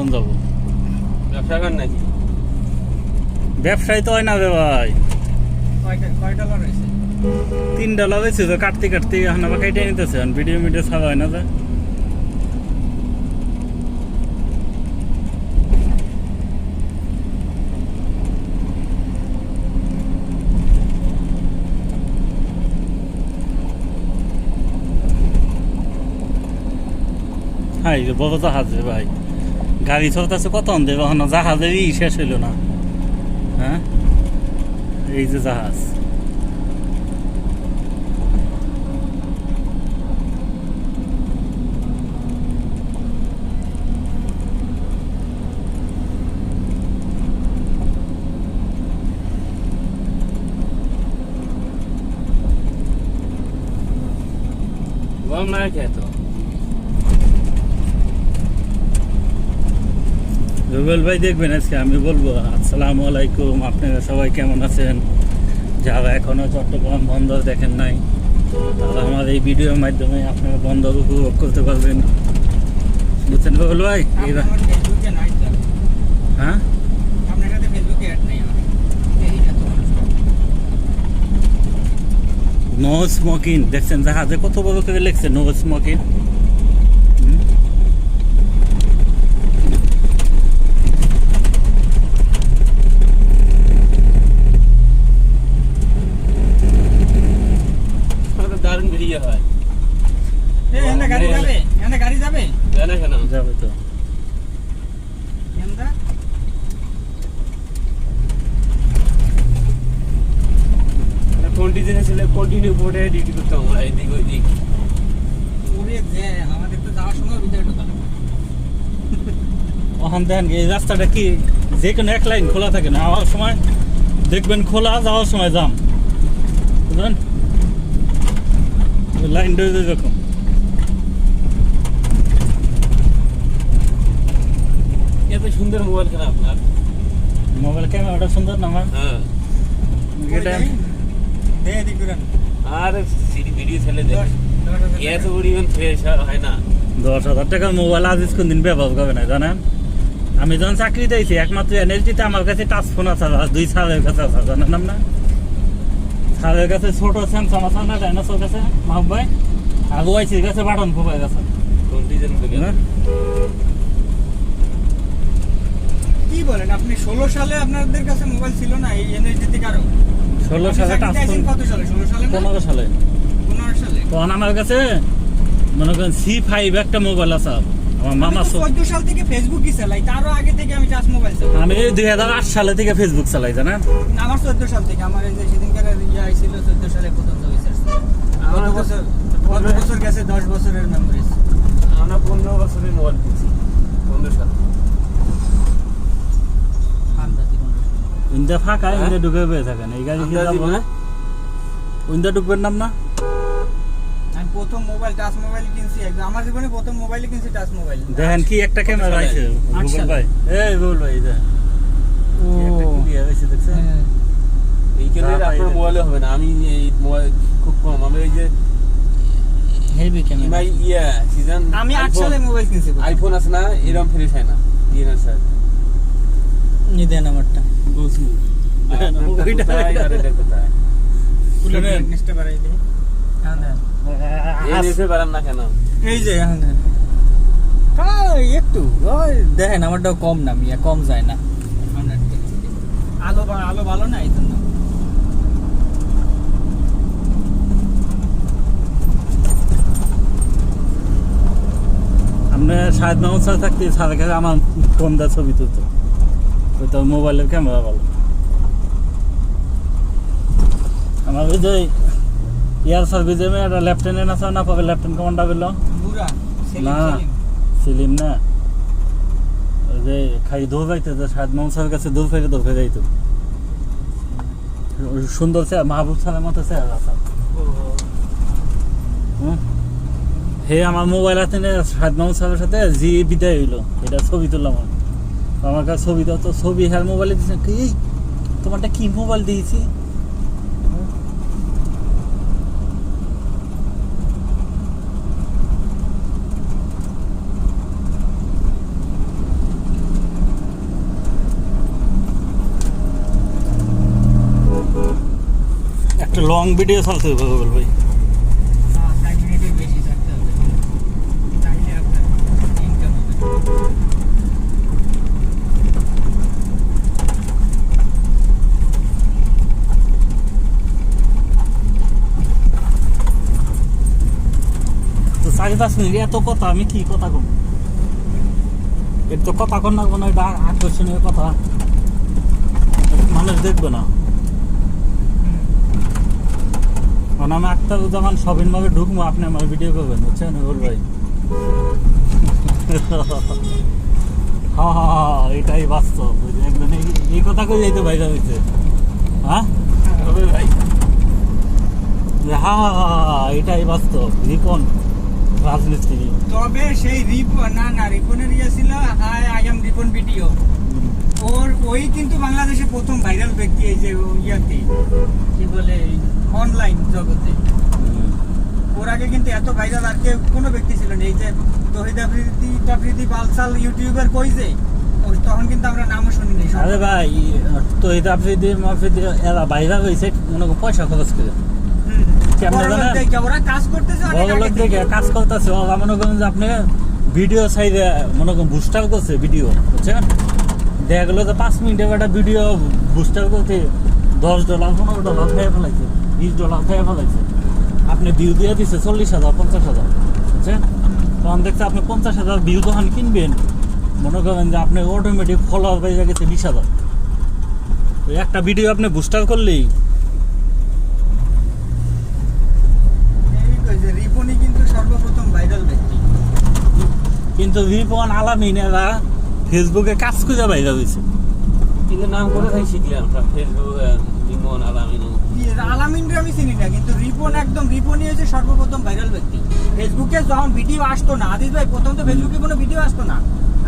কখন যাবো? ব্যবসা করেন নাকি? ব্যবসায়ী তো হয় না রে ভাই। $কয় হয়েছে? $3 হয়েছে তো, কাটতে কাটতে এখন আবার কেটে নিতেছে। ভিডিও মিডিও ছাড়া হয় না যে। হ্যাঁ, বড় জাহাজ রে ভাই। গাড়ি চলতেছে কত দেবে, এখন জাহাজেরই শেষ হইল না। হ্যাঁ, এই যে জাহাজ। গরম না খেয়ে তো রুবেল ভাই দেখবেন আজকে আমি বলবো আসসালামু আলাইকুম, আপনারা সবাই কেমন আছেন? যারা এখনো চট্টগ্রাম বন্দর দেখেন নাই, তারা আমার এই ভিডিওর মাধ্যমে আপনারা বন্দর উপভোগ করতে পারবেন। বুঝছেন রুবেল ভাই? আমার ফেসবুকে নাই স্যার। হ্যাঁ, আপনার কাছে ফেসবুকে অ্যাড নাই আমার। এই না তো। নো স্মোকিং দেখছেন জাহাজে কত বড় করে লিখছে নো স্মোকিং। দারুণ ভিডিও হয়। এখানে গাড়ি যাবে? এখানে গাড়ি যাবে? জানে কেন? যাবে তো। এখানটা? কন্টিনিউ ছিল, কন্টিনিউ বোর্ডে ডিউটি করতাম আমরা এদিক ওইদিক। ওরে যে আমাদের তো যাওয়ার সময় ভিতরে ঢোকানো। ওখান দেখেন এই রাস্তাটা কি যে কোনো এক লাইন খোলা থাকে না, আওয়ার সময় দেখবেন খোলা, যাওয়ার সময় জাম। বুঝলেন, লাইন ডোজ এরকম। এত সুন্দর মোবাইল কেন আপনার? মোবাইল ক্যামেরাটা সুন্দর না আমার? হ্যাঁ, এটা দে এদিক ঘুরান। আর সিডি ভিডিও ছেলে দেখ, 10,000 এত বড় ইভেন্ট ফ্রেশ হয় না। 10,000 টাকার মোবাইল আজ কোন দিন ব্যবহার করবে না জানেন। আমি যখন চাকরি দিয়েছি একমাত্র এনএলজিতে আমার কাছে টাচ ফোন আছে, আর 2 সালের কাছে আছে, জানেন না? সালের কাছে ছোট স্যামসাং আছে না, ডাইনোসর কাছে মাহবুব ভাই, আর ওয়াইসির কাছে বাটন মোবাইল আছে। কন্টিনিউ থেকে না? কি বলেন আপনি? 16 সালে আপনাদের কাছে মোবাইল ছিল না এই এনএসডি কারো? 16 সালে টাচ ফোন, কত সালে? 16 সালে না? 15 সালে। 15 সালে? তখন আমার কাছে মনে করেন C5 একটা মোবাইল আছে। আমার মামা 14 সাল থেকে ফেসবুকই চালাই, তারও আগে থেকে আমি টাচ মোবাইল চালাই। আমি 2008 সালে থেকে ফেসবুক চালাই জানেন। আমার 14 সাল থেকে, আমার এই যে সেদিনকার ইয়ে আইছিল 14 সালে প্রথম ছবি ছাড়ছে। আমার কত বছর গেছে? 10 বছরের মেমোরিজ। আমরা 15 বছরের মোবাইল কিনছি, 15 সাল। ইন্দা ফাঁকা, ইন্দা ঢুকে বেয়ে থাকেন। এই গাড়ি কি যাবো না? ইন্দা ঢুকবেন নাম না? আমি প্রথম মোবাইল টাচ মোবাইল কিনছি, একদম আমার জীবনে প্রথম মোবাইল কিনছি টাচ মোবাইল। দেখেন কি একটা ক্যামেরা আছে রুবেল ভাই। এই রুবেল ভাই দেখেন ও একটা ক্লিয়ার আছে, দেখছেন? এই কেন আপনার মোবাইলে হবে না? আমি এই মোবাইল খুব কম, আমি এই যে হেভি ক্যামেরা। সিজন আমি 8 সালে মোবাইল কিনছি। আইফোন আছে না, এরকম ফ্রেশ হয় না। দিয়ে না স্যার, নি দেন আমারটা। বুঝু ওইটা শুনেন। নেক্সট বাড়াই দিই। হ্যাঁ দেন। এই নিতে পারেন না কেন? এই যে এখন দেন। একটু ওই দেখেন আমারটাও কম না, মিয়া কম যায় না। আলো ভালো না এই জন্য। আপনি শাহেদ মাহমুদ স্যার থাকতে স্যারের কাছে আমার ফোন দেওয়া ছবি তুলতো, ওই তো মোবাইলের ক্যামেরা ভালো। আমার ওই যে এয়ার সার্ভিসে একটা লেফটেন্যান্ট আছে না, পাবে লেফটেন্যান্ট কমান্ডার পেলো বুড়া না, সেলিম না, ওই যে খাই দৌড় পাইতে শাহেদ মাহমুদ স্যারের কাছে দৌড় ফেরে যাইতো। সুন্দর স্যার, মাহবুব স্যারের মতো স্যার আছে। হে আমার মোবাইল হাতে শাহেদ মাহমুদ স্যারের সাথে যে বিদায় হইলো, এটা ছবি তুললাম। আমার কাছে ছবি দাও তো, ছবি হ্যাঁ মোবাইলে দিচ্ছে। কি তোমারটা কি মোবাইল দিয়েছি? লং ভিডিও চলতে হবে রুবেল ভাই। 5 মিনিটের বেশি থাকতে হবে, তাইলে আপনার ইনকাম হবে। তো 4-5 মিনিট এত কথা, আমি কি কথা কম? এর তো কথা কর না, কোনো একটা আকর্ষণীয় কথা মানুষ দেখবে না। মানে আমি আক্তারুজ্জামান সবিন ভাবে ঢুকবো, আপনি আমার ভিডিও করবেন, বুঝছেন রুবেল ভাই? হ্যাঁ হ্যাঁ হ্যাঁ, এটাই বাস্তব। একদম এই কথা কই যাইতে বাইরে হয়েছে। হ্যাঁ রুবেল ভাই, হ্যাঁ হ্যাঁ হ্যাঁ, এটাই বাস্তব। রিপন রাজমিস্ত্রি। তবে সেই রিপনের ইয়ে ছিল, hi I am Ripon video. ওই কিন্তু বাংলাদেশে প্রথম ভাইরাল ব্যক্তি এই যে ইয়াতে কি বলে অনলাইন জগতে। ওর আগে কিন্তু এত ভাইরাল আর কেউ কোনো ব্যক্তি ছিল না। এই যে তহিদ আফ্রিদি বালসাল ইউটিউবার কই যে, তখন কিন্তু আমরা নামও শুনি নাই। আরে ভাই, তহিদ আফ্রিদি মাফ্রিদি এরা বাইরে হয়েছে মনে করো পয়সা খরচ করে। কেমন জানেন? ওরা কাজ করতেছে, বড়লোক দেখে কাজ করতেছে। ওরা মনে করেন যে আপনি ভিডিও সাইডে মনে করেন বুস্টার করছে ভিডিও, বুঝছেন? দেখা গেলো যে 5 মিনিটের একটা ভিডিও বুস্টার করতে $10, $15 খেয়ে ফেলাইছে, $20 খেয়ে ফেলাইছে। আপনি ভিউ দিয়ে দিচ্ছে 40,000, 50,000, বুঝছেন? তখন দেখছে আপনি 50,000 ভিউ যখন কিনবেন, মনে করেন যে আপনি অটোমেটিক ফলোয়ার পেয়ে গেছে 20,000। তো একটা ভিডিও আপনি বুস্টার করলেই। রিপনই কিন্তু সর্বপ্রথম ভাইরাল ব্যক্তি। কিন্তু রিপন আলামিন এরা ফেসবুকে কাজ করে বাইরে হয়েছে। কিন্তু নাম করে তাই শিখলাম আমরা, ফেসবুক রিমন আলামিন। আলামিনকে আমি চিনি না, কিন্তু রিপনই হচ্ছে সর্বপ্রথম ভাইরাল ব্যক্তি। ফেসবুকে যখন ভিডিও আসতো না, আদিস ভাই প্রথম তো ফেসবুকে কোনো ভিডিও আসতো না,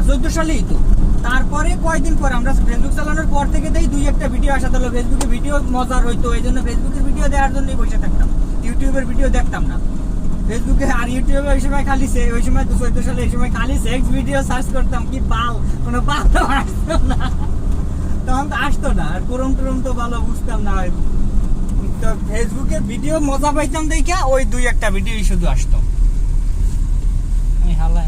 14 সালেই তো। তারপরে কয়েকদিন পর আমরা ফেসবুক চালানোর পর থেকে দেই 2-1টা ভিডিও আসা হলো। ফেসবুকে ভিডিও মজার হইতো, এই জন্য ফেসবুকের ভিডিও দেওয়ার জন্যই বসে থাকতাম, ইউটিউবের ভিডিও দেখতাম না। ফেসবুকে আর ইউটিউবে ওই সময় খালি ওই সময় 14 সালে এই সময় খালি সেক্স ভিডিও সার্চ করতাম, কি বাল, কোনো বাল তো আসতো না, তখন তো আসতো না। আর কোরম টোরম তো ভালো বুঝতাম না। তো ফেসবুকে ভিডিও মজা পাইতাম দেখা ওই 2-1টা ভিডিওই শুধু আসতো। হালা